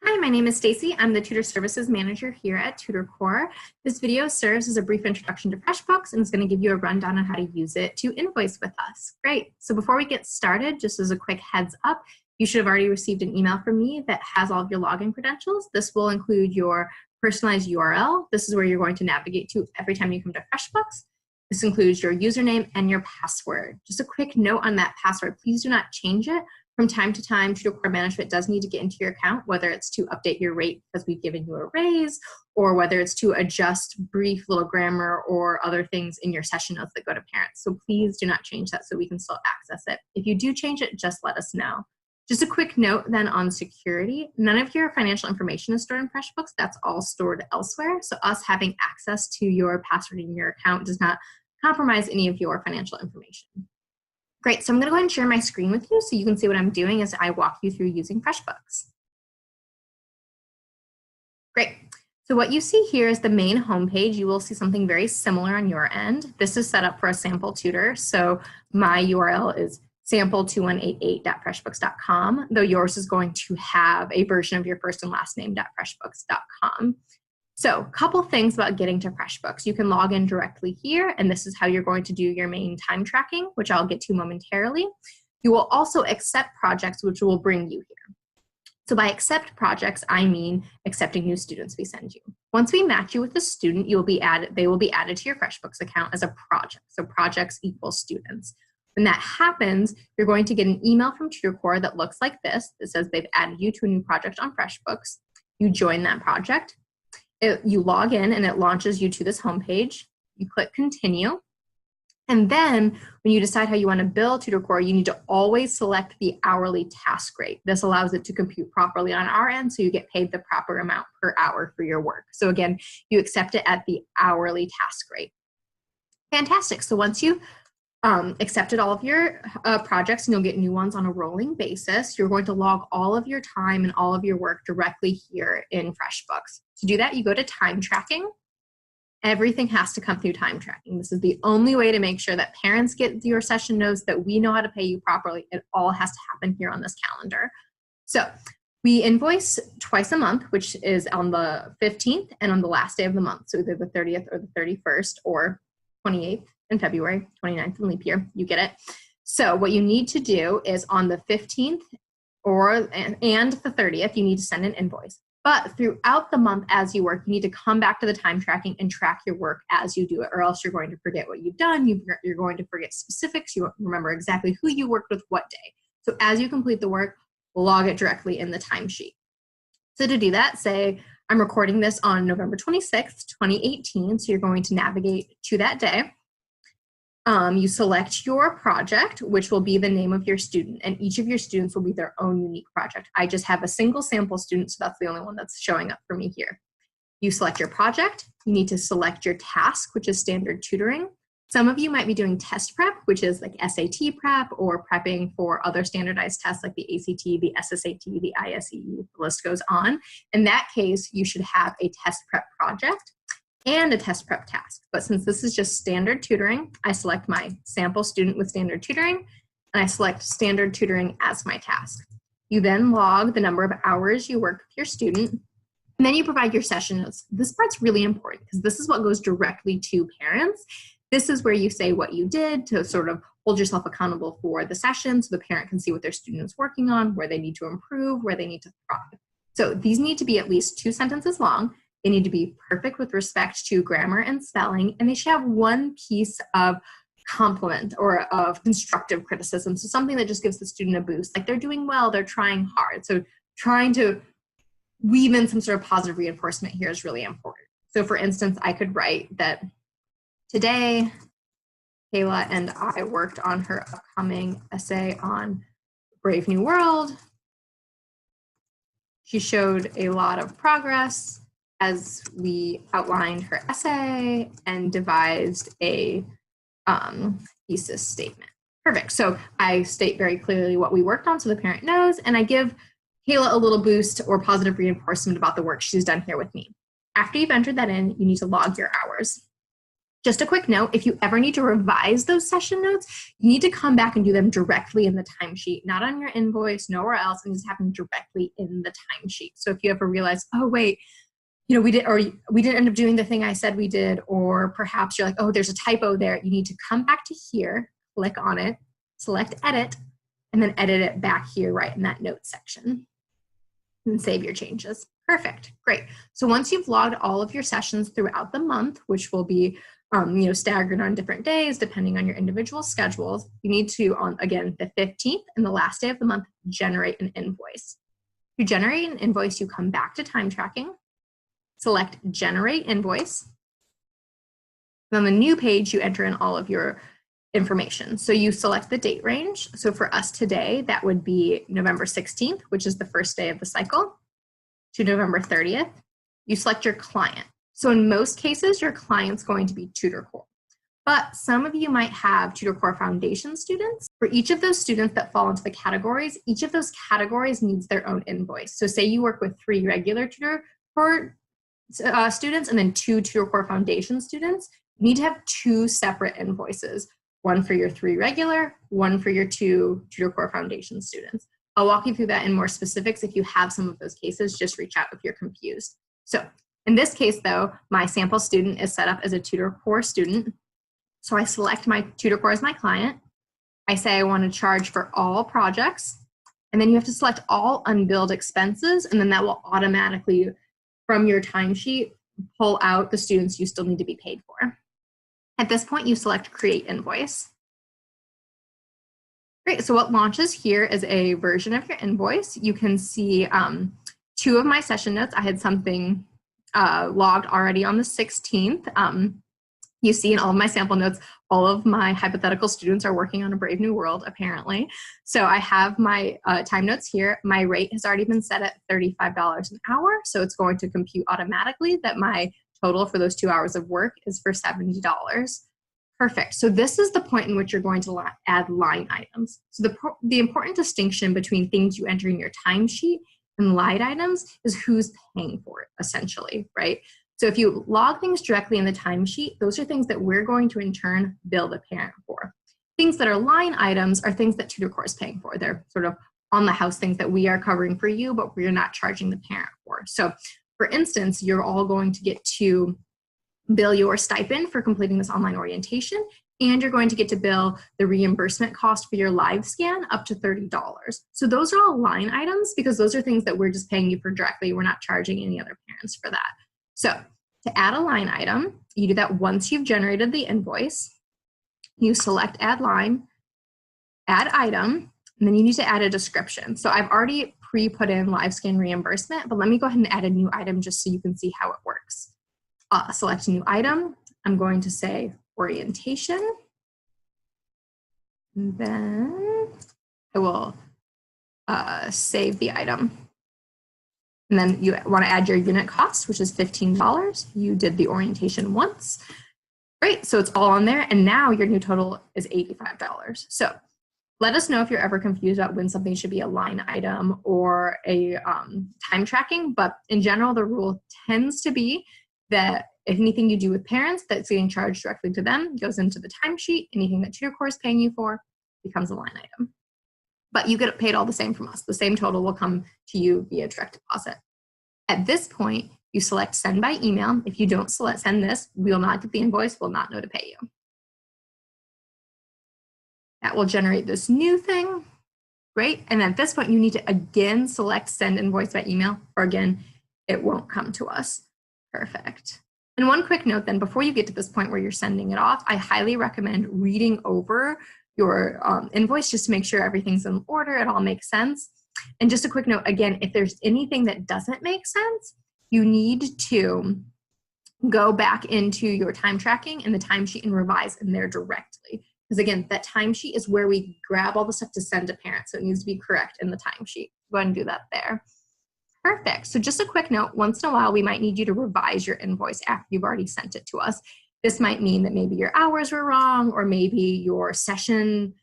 Hi, my name is Stacy. I'm the Tutor Services Manager here at TutorCore. This video serves as a brief introduction to FreshBooks and is going to give you a rundown on how to use it to invoice with us. Great. So before we get started, just as a quick heads up, you should have already received an email from me that has all of your login credentials. This will include your personalized URL. This is where you're going to navigate to every time you come to FreshBooks. This includes your username and your password. Just a quick note on that password, please do not change it. From time to time, TutorCore management does need to get into your account, whether it's to update your rate because we've given you a raise, or whether it's to adjust brief little grammar or other things in your session notes that go to parents. So please do not change that so we can still access it. If you do change it, just let us know. Just a quick note then on security. None of your financial information is stored in FreshBooks. That's all stored elsewhere. So us having access to your password in your account does not compromise any of your financial information. Great, so I'm gonna go ahead and share my screen with you so you can see what I'm doing as I walk you through using FreshBooks. Great, so what you see here is the main homepage. You will see something very similar on your end. This is set up for a sample tutor, so my URL is sample2188.freshbooks.com, though yours is going to have a version of your first and last name.freshbooks.com. So a couple things about getting to FreshBooks. You can log in directly here, and this is how you're going to do your main time tracking, which I'll get to momentarily. You will also accept projects, which will bring you here. So by accept projects, I mean accepting new students we send you. Once we match you with a student, they will be added to your FreshBooks account as a project. So projects equal students. When that happens, you're going to get an email from TutorCore that looks like this. That says they've added you to a new project on FreshBooks. You join that project. You log in and it launches you to this homepage. You click continue. And then when you decide how you want to bill TutorCore, you need to always select the hourly task rate. This allows it to compute properly on our end so you get paid the proper amount per hour for your work. So again, you accept it at the hourly task rate. Fantastic. So once you accepted all of your projects, and you'll get new ones on a rolling basis, you're going to log all of your time and all of your work directly here in FreshBooks. To do that, you go to time tracking. Everything has to come through time tracking. This is the only way to make sure that parents get your session notes, that we know how to pay you properly. It all has to happen here on this calendar. So we invoice twice a month, which is on the 15th and on the last day of the month. So either the 30th or the 31st or 28th in February, 29th in leap year, you get it. So what you need to do is on the 15th and the 30th, you need to send an invoice. But throughout the month as you work, you need to come back to the time tracking and track your work as you do it, or else you're going to forget what you've done. You're going to forget specifics. You won't remember exactly who you worked with what day. So as you complete the work, log it directly in the timesheet. So to do that, say I'm recording this on November 26th, 2018. So you're going to navigate to that day. You select your project, which will be the name of your student, and each of your students will be their own unique project. I just have a single sample student, so that's the only one that's showing up for me here. You select your project. You need to select your task, which is standard tutoring. Some of you might be doing test prep, which is like SAT prep, or prepping for other standardized tests like the ACT, the SSAT, the ISE, the list goes on. In that case, you should have a test prep project and a test prep task. But since this is just standard tutoring, I select my sample student with standard tutoring, and I select standard tutoring as my task. You then log the number of hours you work with your student, and then you provide your session notes. This part's really important because this is what goes directly to parents. This is where you say what you did to sort of hold yourself accountable for the session so the parent can see what their student is working on, where they need to improve, where they need to thrive. So these need to be at least 2 sentences long. They need to be perfect with respect to grammar and spelling, and they should have one piece of compliment or of constructive criticism. So something that just gives the student a boost, like they're doing well, they're trying hard. So trying to weave in some sort of positive reinforcement here is really important. So for instance, I could write that today, Kayla and I worked on her upcoming essay on Brave New World. She showed a lot of progress as we outlined her essay and devised a thesis statement. Perfect. So I state very clearly what we worked on so the parent knows, and I give Kayla a little boost or positive reinforcement about the work she's done here with me. After you've entered that in, you need to log your hours. Just a quick note, if you ever need to revise those session notes, you need to come back and do them directly in the timesheet, not on your invoice, nowhere else, and just have them directly in the timesheet. So if you ever realize, oh, wait, we didn't end up doing the thing I said we did, or perhaps you're like, oh, there's a typo there, you need to come back to here, click on it, select edit, and then edit it back here right in that notes section and save your changes. Perfect, great. So once you've logged all of your sessions throughout the month, which will be staggered on different days depending on your individual schedules, you need to, on again, the 15th and the last day of the month, generate an invoice. You generate an invoice, you come back to time tracking, select generate invoice. Then on the new page, you enter in all of your information. So you select the date range. So for us today, that would be November 16th, which is the first day of the cycle, to November 30th. You select your client. So in most cases, your client's going to be Tutor Core. But some of you might have Tutor Core Foundation students. For each of those students that fall into the categories, each of those categories needs their own invoice. So say you work with 3 regular Tutor Core students and then 2 Tutor Core Foundation students, you need to have 2 separate invoices. One for your 3 regular, one for your 2 Tutor Core Foundation students. I'll walk you through that in more specifics. If you have some of those cases, just reach out if you're confused. So in this case though, my sample student is set up as a Tutor Core student. So I select my Tutor Core as my client. I say I want to charge for all projects, and then you have to select all unbilled expenses, and then that will automatically, from your timesheet, pull out the students you still need to be paid for. At this point, you select Create Invoice. Great, so what launches here is a version of your invoice. You can see 2 of my session notes. I had something logged already on the 16th. You see in all of my sample notes, all of my hypothetical students are working on a Brave New World, apparently. So I have my time notes here. My rate has already been set at $35 an hour, so it's going to compute automatically that my total for those 2 hours of work is for $70. Perfect. So this is the point in which you're going to add line items. So the important distinction between things you enter in your timesheet and line items is who's paying for it, essentially, right? So if you log things directly in the timesheet, those are things that we're going to in turn bill the parent for. Things that are line items are things that Tutor Core is paying for. They're sort of on the house things that we are covering for you, but we're not charging the parent for. So for instance, you're all going to get to bill your stipend for completing this online orientation, and you're going to get to bill the reimbursement cost for your live scan up to $30. So those are all line items because those are things that we're just paying you for directly. We're not charging any other parents for that. So to add a line item, you do that once you've generated the invoice. You select Add Line, Add Item, and then you need to add a description. So I've already pre-put in live scan reimbursement, but let me go ahead and add a new item just so you can see how it works. Select a new item. I'm going to say orientation. And then I will save the item. And then you want to add your unit cost, which is $15. You did the orientation once. Great, so it's all on there. And now your new total is $85. So let us know if you're ever confused about when something should be a line item or a time tracking. But in general, the rule tends to be that if anything you do with parents that's getting charged directly to them goes into the timesheet, anything that Tutor Core is paying you for becomes a line item. But you get paid all the same from us. The same total will come to you via direct deposit. At this point, you select Send by Email. If you don't select Send this, we will not get the invoice, we'll not know to pay you. That will generate this new thing. Great. And then at this point, you need to again select Send Invoice by Email, or again, it won't come to us. Perfect. And one quick note then, before you get to this point where you're sending it off, I highly recommend reading over your invoice just to make sure everything's in order, it all makes sense. And just a quick note, again, if there's anything that doesn't make sense, you need to go back into your time tracking and the timesheet and revise in there directly. Because again, that timesheet is where we grab all the stuff to send to parents, so it needs to be correct in the timesheet. Go ahead and do that there. Perfect. So just a quick note, once in a while, we might need you to revise your invoice after you've already sent it to us. This might mean that maybe your hours were wrong, or maybe your session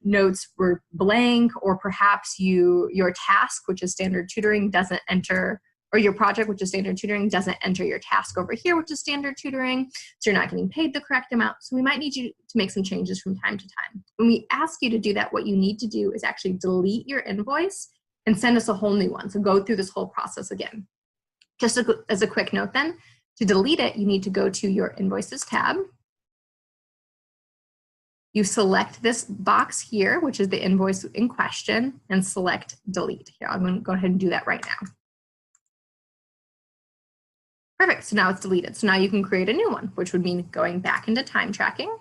notes were blank, or perhaps your task, which is standard tutoring, doesn't enter or your project, which is standard tutoring, doesn't enter your task over here, which is standard tutoring, so you're not getting paid the correct amount. So we might need you to make some changes from time to time. When we ask you to do that, what you need to do is actually delete your invoice and send us a whole new one. So go through this whole process again. Just as a quick note then, to delete it, you need to go to your Invoices tab. You select this box here, which is the invoice in question, and select delete. Here, I'm going to go ahead and do that right now. Perfect, so now it's deleted. So now you can create a new one, which would mean going back into time tracking,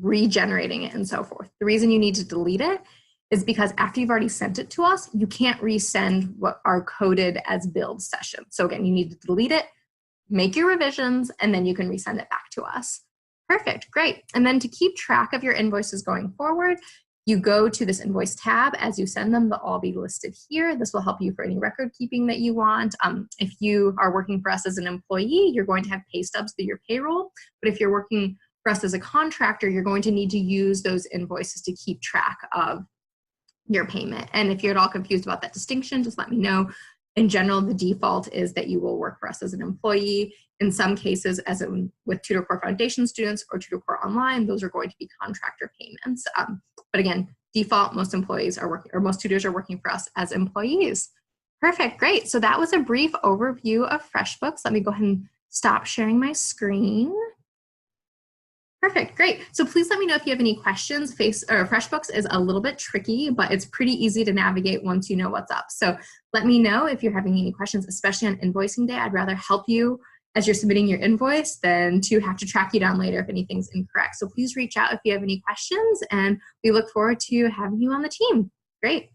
regenerating it, and so forth. The reason you need to delete it is because after you've already sent it to us, you can't resend what are coded as build sessions. So again, you need to delete it, make your revisions, and then you can resend it back to us. Perfect, great. And then to keep track of your invoices going forward, you go to this invoice tab. As you send them, they'll all be listed here. This will help you for any record keeping that you want. If you are working for us as an employee, you're going to have pay stubs through your payroll. But if you're working for us as a contractor, you're going to need to use those invoices to keep track of your payment. And if you're at all confused about that distinction, just let me know. In general, the default is that you will work for us as an employee. In some cases, as with Tutor Core Foundation students or Tutor Core Online, those are going to be contractor payments. But again, default, most employees are working, or most tutors are working for us as employees. Perfect, great. So that was a brief overview of FreshBooks. Let me go ahead and stop sharing my screen. Perfect, great. So please let me know if you have any questions. FreshBooks is a little bit tricky, but it's pretty easy to navigate once you know what's up. So let me know if you're having any questions, especially on invoicing day. I'd rather help you as you're submitting your invoice than to have to track you down later if anything's incorrect. So please reach out if you have any questions, and we look forward to having you on the team. Great.